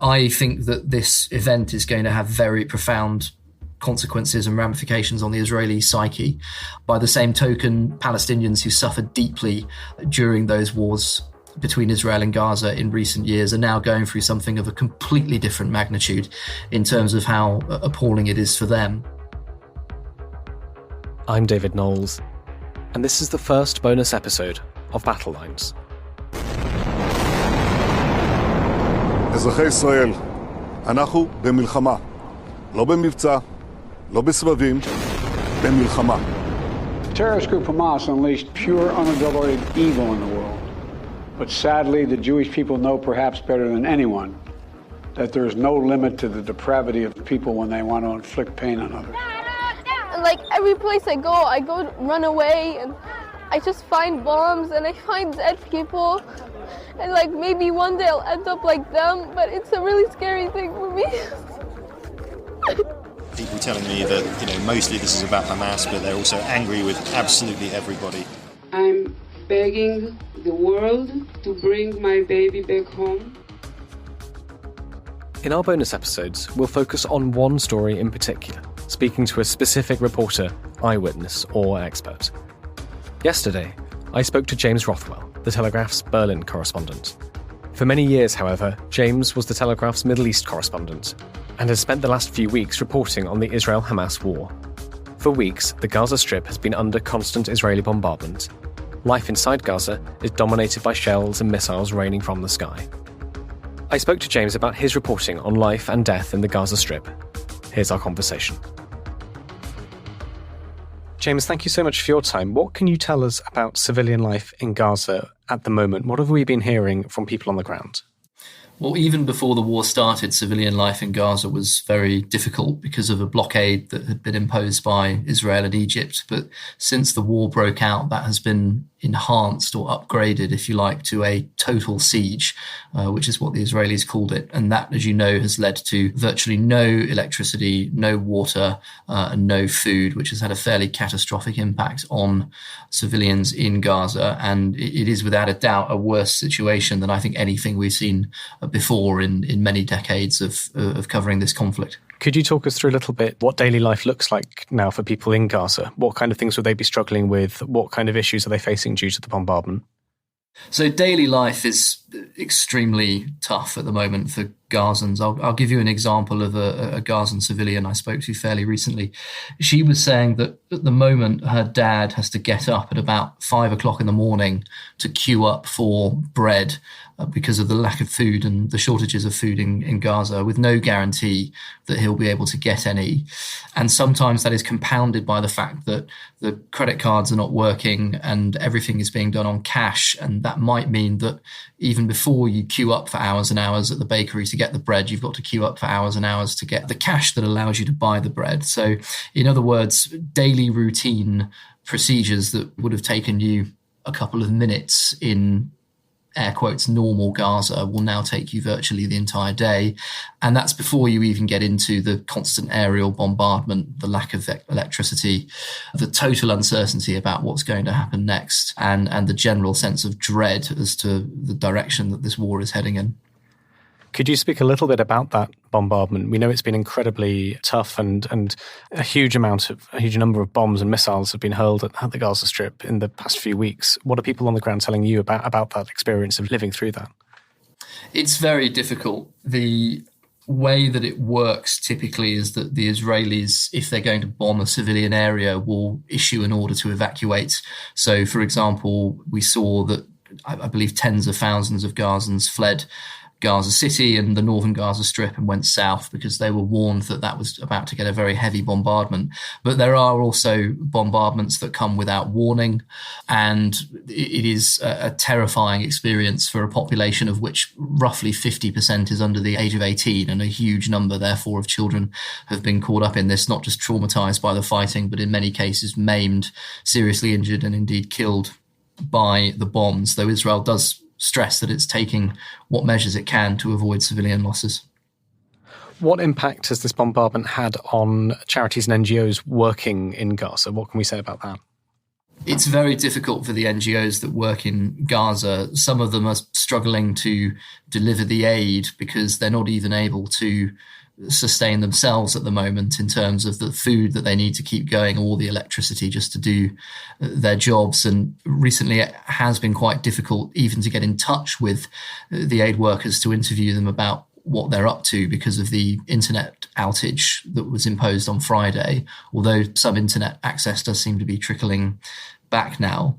I think that this event is going to have very profound consequences and ramifications on the Israeli psyche. By the same token, Palestinians who suffered deeply during those wars between Israel and Gaza in recent years are now going through something of a completely different magnitude in terms of how appalling it is for them. I'm David Knowles, and this is the first bonus episode of Battle Lines. אזרחי ישראל, אנחנו במלחמה, לא במבצע, לא בסבבים, במלחמה. Terrorist group Hamas unleashed pure, unadulterated evil in the world. But sadly, the Jewish people know perhaps better than anyone that there is no limit to the depravity of people when they want to inflict pain on others. Like every place I go run away, and I just find bombs and I find dead people. And like maybe one day I'll end up like them, but it's a really scary thing for me. People telling me that, mostly this is about Hamas, but they're also angry with absolutely everybody. I'm begging the world to bring my baby back home. In our bonus episodes, we'll focus on one story in particular, speaking to a specific reporter, eyewitness, or expert. Yesterday, I spoke to James Rothwell, the Telegraph's Berlin correspondent. For many years, however, James was the Telegraph's Middle East correspondent and has spent the last few weeks reporting on the Israel-Hamas war. For weeks, the Gaza Strip has been under constant Israeli bombardment. Life inside Gaza is dominated by shells and missiles raining from the sky. I spoke to James about his reporting on life and death in the Gaza Strip. Here's our conversation. James, thank you so much for your time. What can you tell us about civilian life in Gaza at the moment? What have we been hearing from people on the ground? Well, even before the war started, civilian life in Gaza was very difficult because of a blockade that had been imposed by Israel and Egypt. But since the war broke out, that has been enhanced or upgraded, if you like, to a total siege, which is what the Israelis called it. And that, as you know, has led to virtually no electricity, no water, and no food, which has had a fairly catastrophic impact on civilians in Gaza. And it is without a doubt a worse situation than I think anything we've seen before in many decades of covering this conflict. Could you talk us through a little bit what daily life looks like now for people in Gaza? What kind of things would they be struggling with? What kind of issues are they facing due to the bombardment? So daily life is extremely tough at the moment for Gazans. I'll give you an example of a Gazan civilian I spoke to fairly recently. She was saying that at the moment her dad has to get up at about 5 o'clock in the morning to queue up for bread because of the lack of food and the shortages of food in Gaza, with no guarantee that he'll be able to get any. And sometimes that is compounded by the fact that the credit cards are not working and everything is being done on cash. And that might mean that even before you queue up for hours and hours at the bakery to get the bread, you've got to queue up for hours and hours to get the cash that allows you to buy the bread. So in other words, daily routine procedures that would have taken you a couple of minutes in air quotes normal Gaza will now take you virtually the entire day. And that's before you even get into the constant aerial bombardment, the lack of electricity, the total uncertainty about what's going to happen next, and the general sense of dread as to the direction that this war is heading in. Could you speak a little bit about that bombardment? We know it's been incredibly tough and a huge number of bombs and missiles have been hurled at the Gaza Strip in the past few weeks. What are people on the ground telling you about that experience of living through that? It's very difficult. The way that it works typically is that the Israelis, if they're going to bomb a civilian area, will issue an order to evacuate. So, for example, we saw that I believe tens of thousands of Gazans fled Gaza City and the northern Gaza Strip and went south because they were warned that was about to get a very heavy bombardment. But there are also bombardments that come without warning, and it is a terrifying experience for a population of which roughly 50% is under the age of 18, and a huge number, therefore, of children have been caught up in this, not just traumatized by the fighting, but in many cases maimed, seriously injured, and indeed killed by the bombs, though Israel does stress that it's taking what measures it can to avoid civilian losses. What impact has this bombardment had on charities and NGOs working in Gaza? What can we say about that? It's very difficult for the NGOs that work in Gaza. Some of them are struggling to deliver the aid because they're not even able to sustain themselves at the moment in terms of the food that they need to keep going or the electricity just to do their jobs. And recently it has been quite difficult even to get in touch with the aid workers to interview them about what they're up to because of the internet outage that was imposed on Friday, although some internet access does seem to be trickling back now.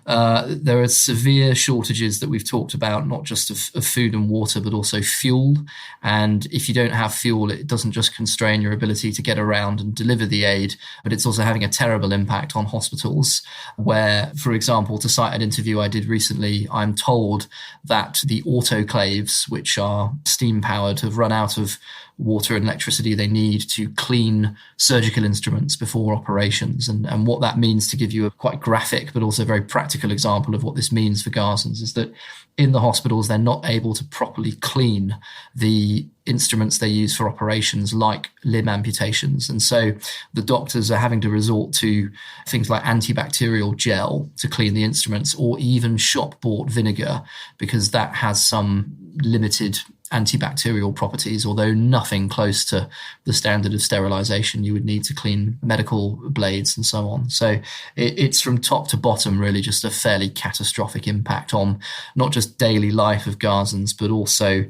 There are severe shortages that we've talked about, not just of food and water, but also fuel. And if you don't have fuel, it doesn't just constrain your ability to get around and deliver the aid, but it's also having a terrible impact on hospitals where, for example, to cite an interview I did recently, I'm told that the autoclaves, which are steam powered, have run out of water and electricity they need to clean surgical instruments before operations. And what that means, to give you a quite graphic but also very practical example of what this means for Gazans, is that in the hospitals they're not able to properly clean the instruments they use for operations, like limb amputations. And so the doctors are having to resort to things like antibacterial gel to clean the instruments, or even shop-bought vinegar, because that has some limited antibacterial properties, although nothing close to the standard of sterilization you would need to clean medical blades and so on. So it's from top to bottom really just a fairly catastrophic impact on not just daily life of Gazans, but also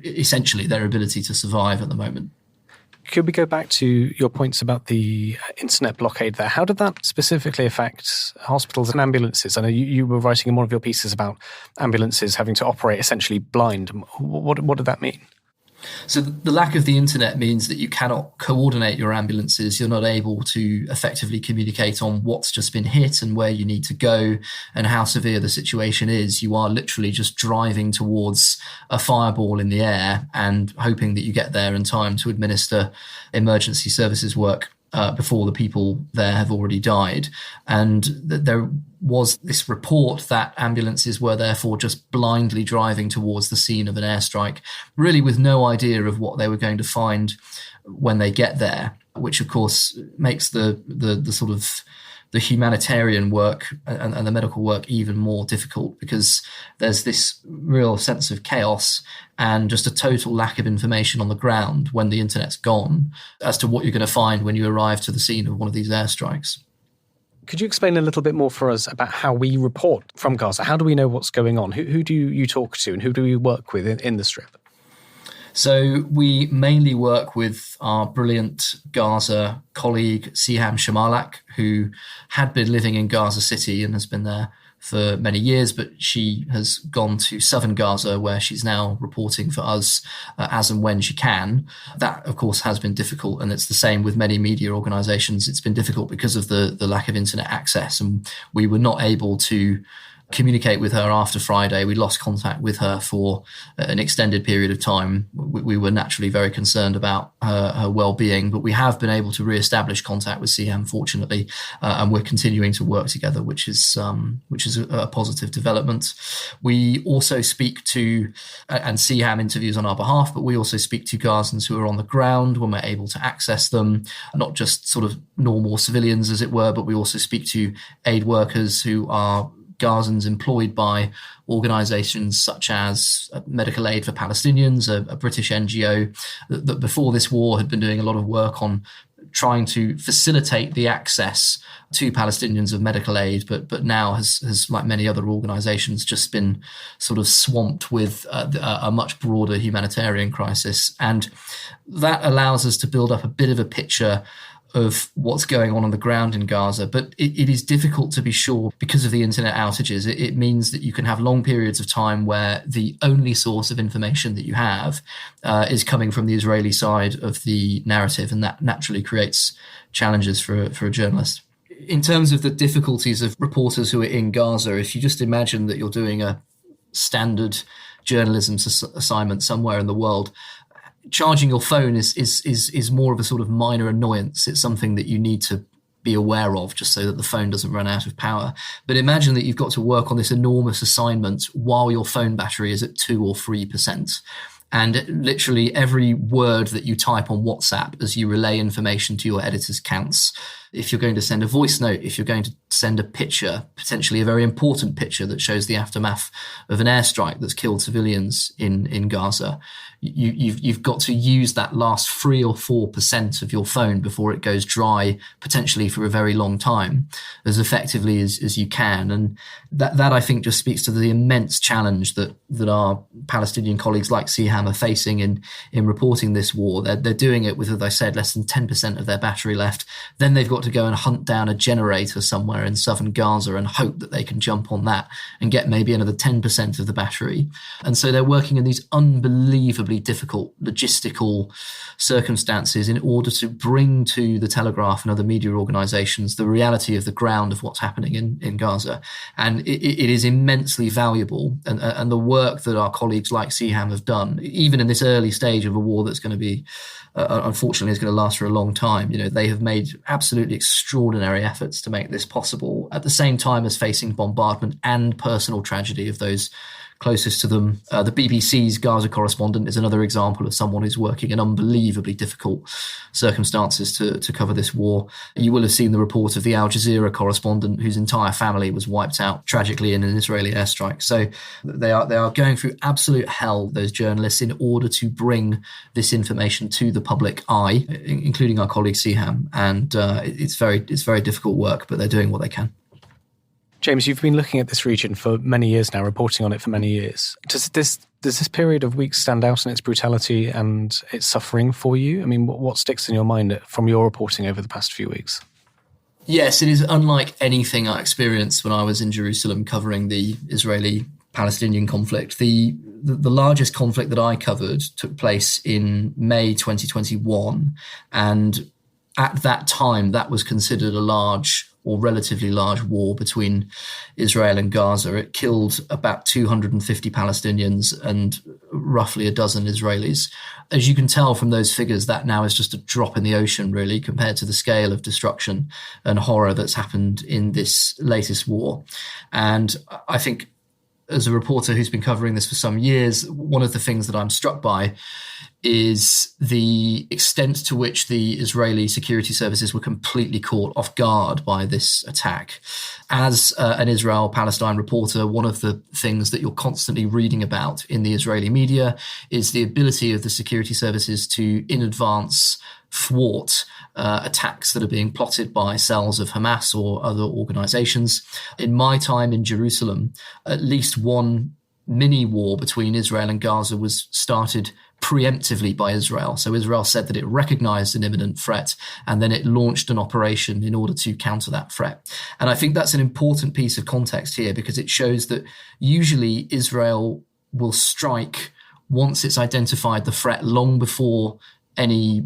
essentially their ability to survive at the moment. Could we go back to your points about the internet blockade there? How did that specifically affect hospitals and ambulances? I know you were writing in one of your pieces about ambulances having to operate essentially blind. What did that mean? So the lack of the internet means that you cannot coordinate your ambulances. You're not able to effectively communicate on what's just been hit and where you need to go and how severe the situation is. You are literally just driving towards a fireball in the air and hoping that you get there in time to administer emergency services work before the people there have already died. And there was this report that ambulances were therefore just blindly driving towards the scene of an airstrike, really with no idea of what they were going to find when they get there, which of course makes the sort of the humanitarian work and the medical work even more difficult, because there's this real sense of chaos and just a total lack of information on the ground when the internet's gone as to what you're going to find when you arrive to the scene of one of these airstrikes. Could you explain a little bit more for us about how we report from Gaza? How do we know what's going on? Who do you talk to and who do we work with in the Strip? So we mainly work with our brilliant Gaza colleague, Siham Shamalak, who had been living in Gaza City and has been there for many years, but she has gone to southern Gaza, where she's now reporting for us as and when she can. That, of course, has been difficult, and it's the same with many media organizations. It's been difficult because of the lack of internet access, and we were not able to communicate with her after Friday. We lost contact with her for an extended period of time. We were naturally very concerned about her well-being, but we have been able to re-establish contact with Siham, fortunately, and we're continuing to work together, which is a positive development. We also speak to, and Siham interviews on our behalf, but we also speak to Gazans who are on the ground when we're able to access them, not just sort of normal civilians, as it were, but we also speak to aid workers who are Gazans employed by organisations such as Medical Aid for Palestinians, a British NGO that before this war had been doing a lot of work on trying to facilitate the access to Palestinians of medical aid, but now has, like many other organisations, just been sort of swamped with a much broader humanitarian crisis. And that allows us to build up a bit of a picture of what's going on the ground in Gaza. But it is difficult to be sure because of the internet outages. It means that you can have long periods of time where the only source of information that you have is coming from the Israeli side of the narrative, and that naturally creates challenges for a journalist. In terms of the difficulties of reporters who are in Gaza, if you just imagine that you're doing a standard journalism assignment somewhere in the world, charging your phone is more of a sort of minor annoyance. It's something that you need to be aware of just so that the phone doesn't run out of power. But imagine that you've got to work on this enormous assignment while your phone battery is at 2 or 3%. And literally every word that you type on WhatsApp as you relay information to your editors counts. If you're going to send a voice note, if you're going to send a picture, potentially a very important picture that shows the aftermath of an airstrike that's killed civilians in Gaza, you've got to use that last 3 or 4% of your phone before it goes dry, potentially for a very long time, as effectively as you can. And that I think just speaks to the immense challenge that our Palestinian colleagues like Siham are facing in reporting this war. They're doing it with, as I said, less than 10% of their battery left. Then they've got to go and hunt down a generator somewhere in southern Gaza and hope that they can jump on that and get maybe another 10% of the battery. And so they're working in these unbelievably difficult logistical circumstances in order to bring to the Telegraph and other media organizations the reality of the ground of what's happening in Gaza. And it is immensely valuable. And the work that our colleagues like Siham have done, even in this early stage of a war that's going to be, unfortunately, is going to last for a long time. They have made absolutely extraordinary efforts to make this possible at the same time as facing bombardment and personal tragedy of those closest to them. The BBC's Gaza Correspondent is another example of someone who's working in unbelievably difficult circumstances to cover this war. You will have seen the report of the Al Jazeera correspondent whose entire family was wiped out tragically in an Israeli airstrike. So they are going through absolute hell, those journalists, in order to bring this information to the public eye, including our colleague Siham. And it's very difficult work, but they're doing what they can. James, you've been looking at this region for many years now, reporting on it for many years. Does this period of weeks stand out in its brutality and its suffering for you? I mean, what sticks in your mind from your reporting over the past few weeks? Yes, it is unlike anything I experienced when I was in Jerusalem covering the Israeli-Palestinian conflict. The largest conflict that I covered took place in May 2021, and at that time, that was considered a large or relatively large war between Israel and Gaza. It killed about 250 Palestinians and roughly a dozen Israelis. As you can tell from those figures, that now is just a drop in the ocean, really, compared to the scale of destruction and horror that's happened in this latest war. And I think, as a reporter who's been covering this for some years, one of the things that I'm struck by is the extent to which the Israeli security services were completely caught off guard by this attack. As an Israel-Palestine reporter, one of the things that you're constantly reading about in the Israeli media is the ability of the security services to, in advance, thwart attacks that are being plotted by cells of Hamas or other organizations. In my time in Jerusalem, at least one mini war between Israel and Gaza was started preemptively by Israel. So Israel said that it recognized an imminent threat, and then it launched an operation in order to counter that threat. And I think that's an important piece of context here, because it shows that usually Israel will strike once it's identified the threat, long before any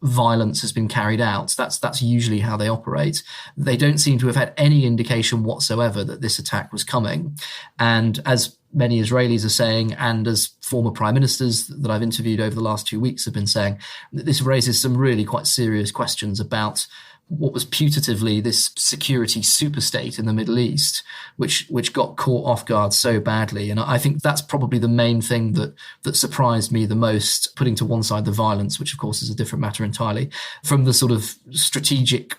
violence has been carried out. That's usually how they operate. They don't seem to have had any indication whatsoever that this attack was coming. And as many Israelis are saying, and as former prime ministers that I've interviewed over the last 2 weeks have been saying, this raises some really quite serious questions about what was putatively this security superstate in the Middle East, which got caught off guard so badly. And I think that's probably the main thing that surprised me the most, putting to one side the violence, which of course is a different matter entirely, from the sort of strategic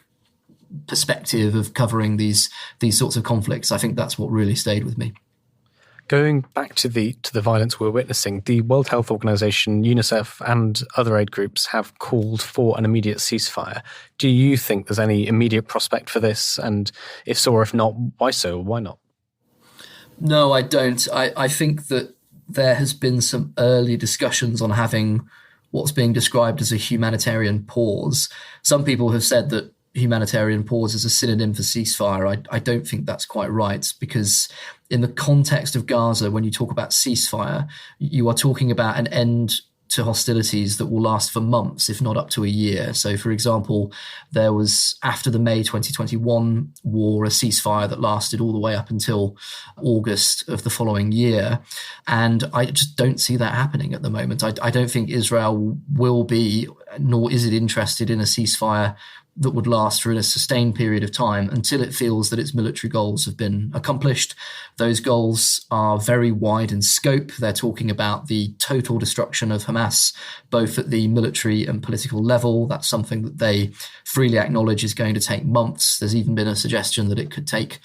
perspective of covering these sorts of conflicts. I think that's what really stayed with me. Going back to the violence we're witnessing, the World Health Organization, UNICEF and other aid groups have called for an immediate ceasefire. Do you think there's any immediate prospect for this? And if so or if not, why so? Why not? No, I don't. I think that there has been some early discussions on having what's being described as a humanitarian pause. Some people have said that humanitarian pause is a synonym for ceasefire. I don't think that's quite right, because in the context of Gaza, when you talk about ceasefire, you are talking about an end to hostilities that will last for months, if not up to a year. So, for example, there was, after the May 2021 war, a ceasefire that lasted all the way up until August of the following year. And I just don't see that happening at the moment. I don't think Israel will be, nor is it interested in a ceasefire that would last for a sustained period of time until it feels that its military goals have been accomplished. Those goals are very wide in scope. They're talking about the total destruction of Hamas, both at the military and political level. That's something that they freely acknowledge is going to take months. There's even been a suggestion that it could take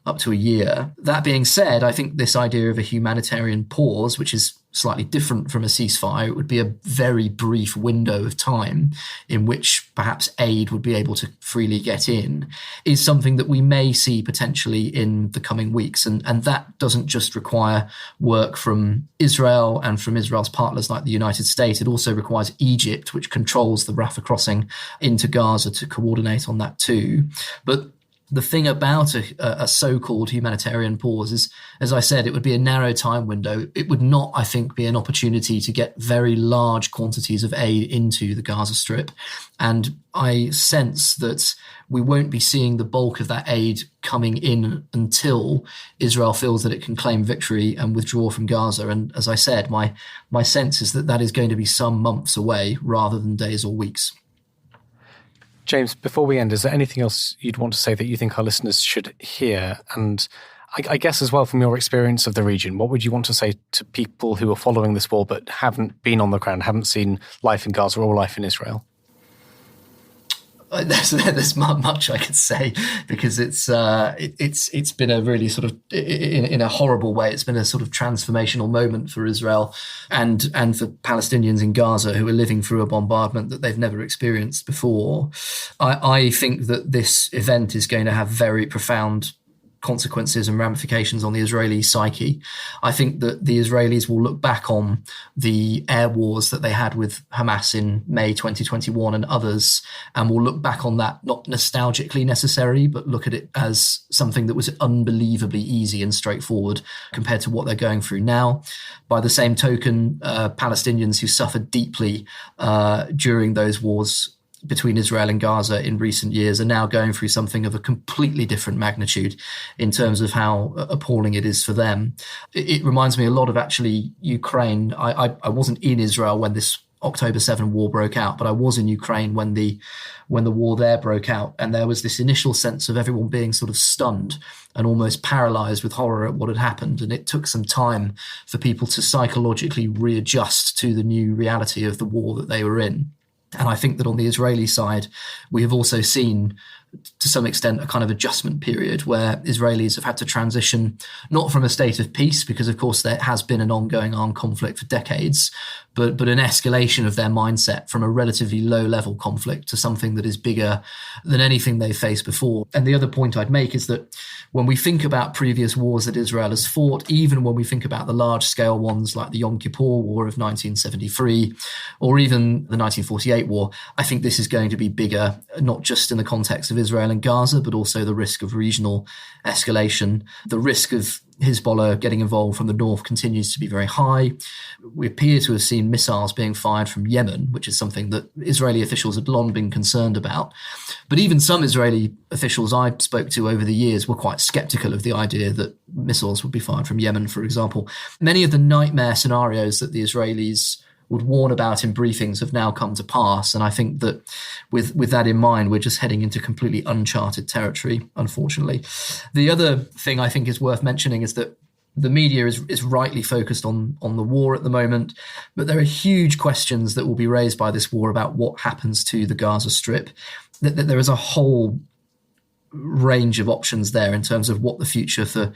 up to a year. That being said, I think this idea of a humanitarian pause, which is slightly different from a ceasefire, it would be a very brief window of time in which perhaps aid would be able to freely get in, is something that we may see potentially in the coming weeks. And that doesn't just require work from Israel and from Israel's partners like the United States. It also requires Egypt, which controls the Rafah crossing into Gaza, to coordinate on that too. But the thing about a so-called humanitarian pause is, as I said, it would be a narrow time window. It would not, I think, be an opportunity to get very large quantities of aid into the Gaza Strip. And I sense that we won't be seeing the bulk of that aid coming in until Israel feels that it can claim victory and withdraw from Gaza. And as I said, my sense is that that is going to be some months away rather than days or weeks. James, before we end, is there anything else you'd want to say that you think our listeners should hear? And I guess as well, from your experience of the region, what would you want to say to people who are following this war but haven't been on the ground, haven't seen life in Gaza or life in Israel? There's not much I could say, because it's been a really sort of, in a horrible way, it's been a sort of transformational moment for Israel and for Palestinians in Gaza who are living through a bombardment that they've never experienced before. I think that this event is going to have very profound consequences and ramifications on the Israeli psyche. I think that the Israelis will look back on the air wars that they had with Hamas in May 2021 and others, and will look back on that not nostalgically necessary, but look at it as something that was unbelievably easy and straightforward compared to what they're going through now. By the same token, Palestinians who suffered deeply during those wars between Israel and Gaza in recent years are now going through something of a completely different magnitude in terms of how appalling it is for them. It reminds me a lot of actually Ukraine. I wasn't in Israel when this October 7 war broke out, but I was in Ukraine when the war there broke out, and there was this initial sense of everyone being sort of stunned and almost paralyzed with horror at what had happened. And it took some time for people to psychologically readjust to the new reality of the war that they were in. And I think that on the Israeli side, we have also seen, to some extent, a kind of adjustment period where Israelis have had to transition not from a state of peace, because, of course, there has been an ongoing armed conflict for decades, but an escalation of their mindset from a relatively low-level conflict to something that is bigger than anything they've faced before. And the other point I'd make is that when we think about previous wars that Israel has fought, even when we think about the large-scale ones like the Yom Kippur War of 1973 or even the 1948 war, I think this is going to be bigger, not just in the context of Israel and Gaza, but also the risk of regional escalation. The risk of Hezbollah getting involved from the north continues to be very high. We appear to have seen missiles being fired from Yemen, which is something that Israeli officials had long been concerned about. But even some Israeli officials I spoke to over the years were quite skeptical of the idea that missiles would be fired from Yemen, for example. Many of the nightmare scenarios that the Israelis would warn about in briefings have now come to pass. And I think that with that in mind, we're just heading into completely uncharted territory, unfortunately. The other thing I think is worth mentioning is that the media is rightly focused on the war at the moment, but there are huge questions that will be raised by this war about what happens to the Gaza Strip. That there is a whole range of options there in terms of what the future for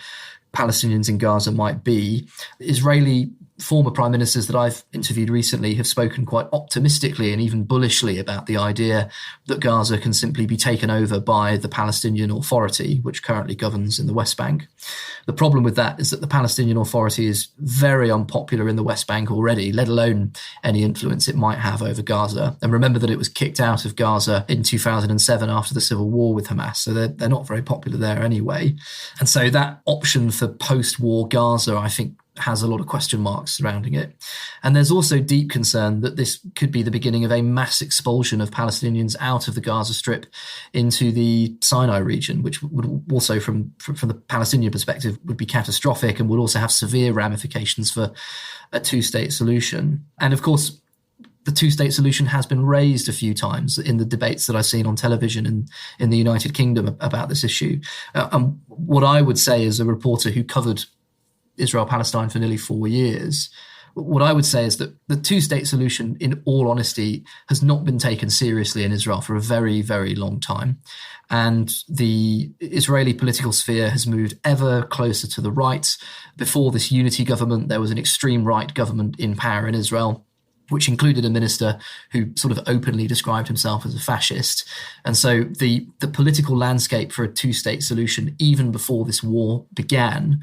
Palestinians in Gaza might be. Israeli former prime ministers that I've interviewed recently have spoken quite optimistically and even bullishly about the idea that Gaza can simply be taken over by the Palestinian Authority, which currently governs in the West Bank. The problem with that is that the Palestinian Authority is very unpopular in the West Bank already, let alone any influence it might have over Gaza. And remember that it was kicked out of Gaza in 2007 after the civil war with Hamas, so they're not very popular there anyway. And so that option for post-war Gaza, I think, has a lot of question marks surrounding it. And there's also deep concern that this could be the beginning of a mass expulsion of Palestinians out of the Gaza Strip into the Sinai region, which would also, from the Palestinian perspective, would be catastrophic and would also have severe ramifications for a two-state solution. And of course, the two-state solution has been raised a few times in the debates that I've seen on television in the United Kingdom about this issue. And what I would say as a reporter who covered Israel-Palestine for nearly 4 years, what I would say is that the two-state solution, in all honesty, has not been taken seriously in Israel for a very, very long time. And the Israeli political sphere has moved ever closer to the right. Before this unity government, there was an extreme right government in power in Israel, which included a minister who sort of openly described himself as a fascist. And so the political landscape for a two-state solution, even before this war began,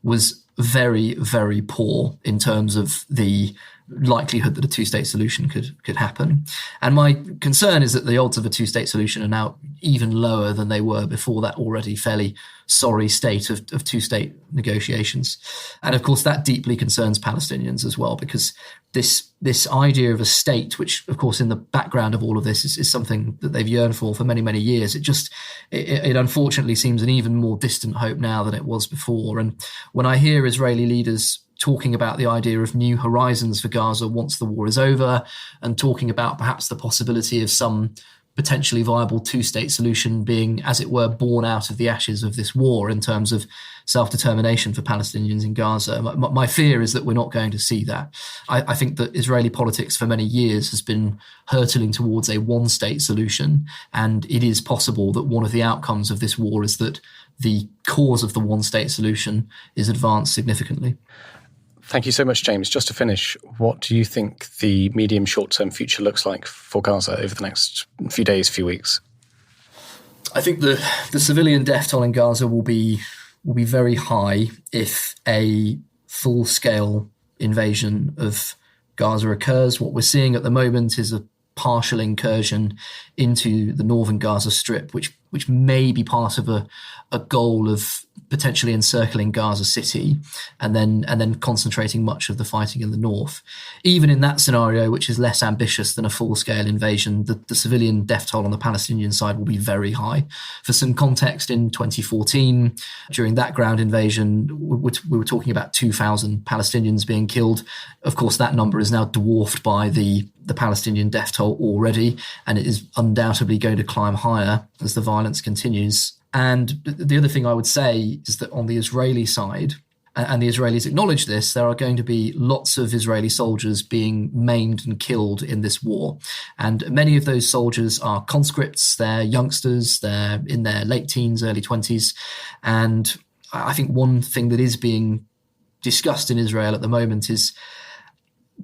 was very, very poor in terms of the likelihood that a two-state solution could happen. And my concern is that the odds of a two-state solution are now even lower than they were before that already fairly sorry state of two-state negotiations. And of course, that deeply concerns Palestinians as well, because this idea of a state, which of course in the background of all of this is something that they've yearned for many, many years, it unfortunately seems an even more distant hope now than it was before. And when I hear Israeli leaders talking about the idea of new horizons for Gaza once the war is over, and talking about perhaps the possibility of some potentially viable two-state solution being, as it were, born out of the ashes of this war in terms of self-determination for Palestinians in Gaza. My fear is that we're not going to see that. I think that Israeli politics for many years has been hurtling towards a one-state solution, and it is possible that one of the outcomes of this war is that the cause of the one-state solution is advanced significantly. Thank you so much, James. Just to finish, what do you think the medium short-term future looks like for Gaza over the next few days, few weeks? I think the civilian death toll in Gaza will be very high if a full-scale invasion of Gaza occurs. What we're seeing at the moment is a partial incursion into the northern Gaza Strip, which may be part of a goal of potentially encircling Gaza City and then concentrating much of the fighting in the north. Even in that scenario, which is less ambitious than a full-scale invasion, the civilian death toll on the Palestinian side will be very high. For some context, in 2014, during that ground invasion, we were talking about 2,000 Palestinians being killed. Of course, that number is now dwarfed by the Palestinian death toll already, and it is undoubtedly going to climb higher as the violence continues. And the other thing I would say is that on the Israeli side, and the Israelis acknowledge this, there are going to be lots of Israeli soldiers being maimed and killed in this war. And many of those soldiers are conscripts, they're youngsters, they're in their late teens, early 20s. And I think one thing that is being discussed in Israel at the moment is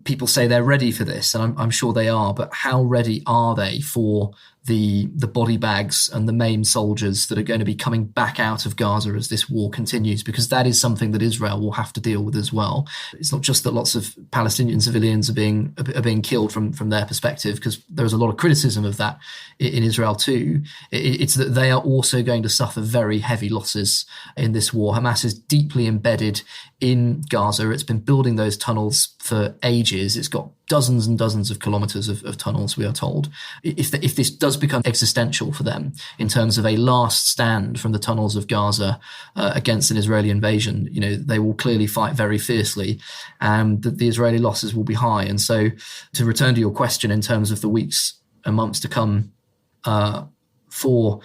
people say they're ready for this, and I'm sure they are, but how ready are they for the body bags and the maimed soldiers that are going to be coming back out of Gaza as this war continues? Because that is something that Israel will have to deal with as well. It's not just that lots of Palestinian civilians are being killed from their perspective, because there is a lot of criticism of that in Israel too. It's that they are also going to suffer very heavy losses in this war. Hamas is deeply embedded in Gaza. It's been building those tunnels for ages. It's got dozens and dozens of kilometers of tunnels, we are told. If this does become existential for them in terms of a last stand from the tunnels of Gaza against an Israeli invasion, they will clearly fight very fiercely, and the Israeli losses will be high. And so, to return to your question in terms of the weeks and months to come for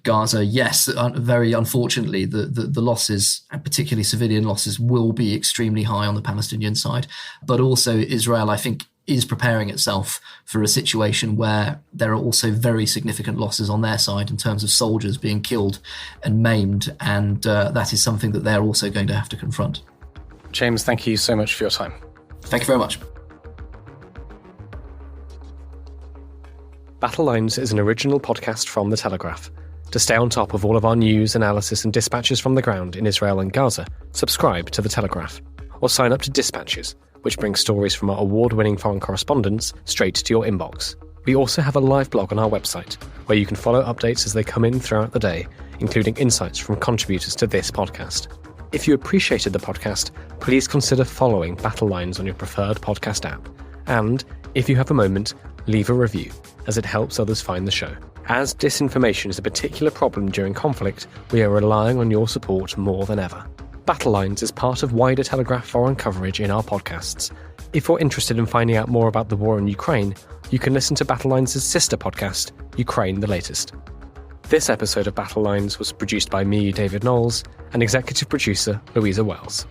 Gaza, yes, very unfortunately, the losses, and particularly civilian losses, will be extremely high on the Palestinian side. But also Israel, I think, is preparing itself for a situation where there are also very significant losses on their side in terms of soldiers being killed and maimed. And that is something that they're also going to have to confront. James, thank you so much for your time. Thank you very much. Battle Lines is an original podcast from The Telegraph. To stay on top of all of our news, analysis and dispatches from the ground in Israel and Gaza, subscribe to The Telegraph or sign up to Dispatches, which brings stories from our award-winning foreign correspondents straight to your inbox. We also have a live blog on our website, where you can follow updates as they come in throughout the day, including insights from contributors to this podcast. If you appreciated the podcast, please consider following Battle Lines on your preferred podcast app. And, if you have a moment, leave a review, as it helps others find the show. As disinformation is a particular problem during conflict, we are relying on your support more than ever. Battle Lines is part of wider Telegraph foreign coverage in our podcasts. If you're interested in finding out more about the war in Ukraine, you can listen to Battle Lines' sister podcast, Ukraine the Latest. This episode of Battle Lines was produced by me, David Knowles, and executive producer Louisa Wells.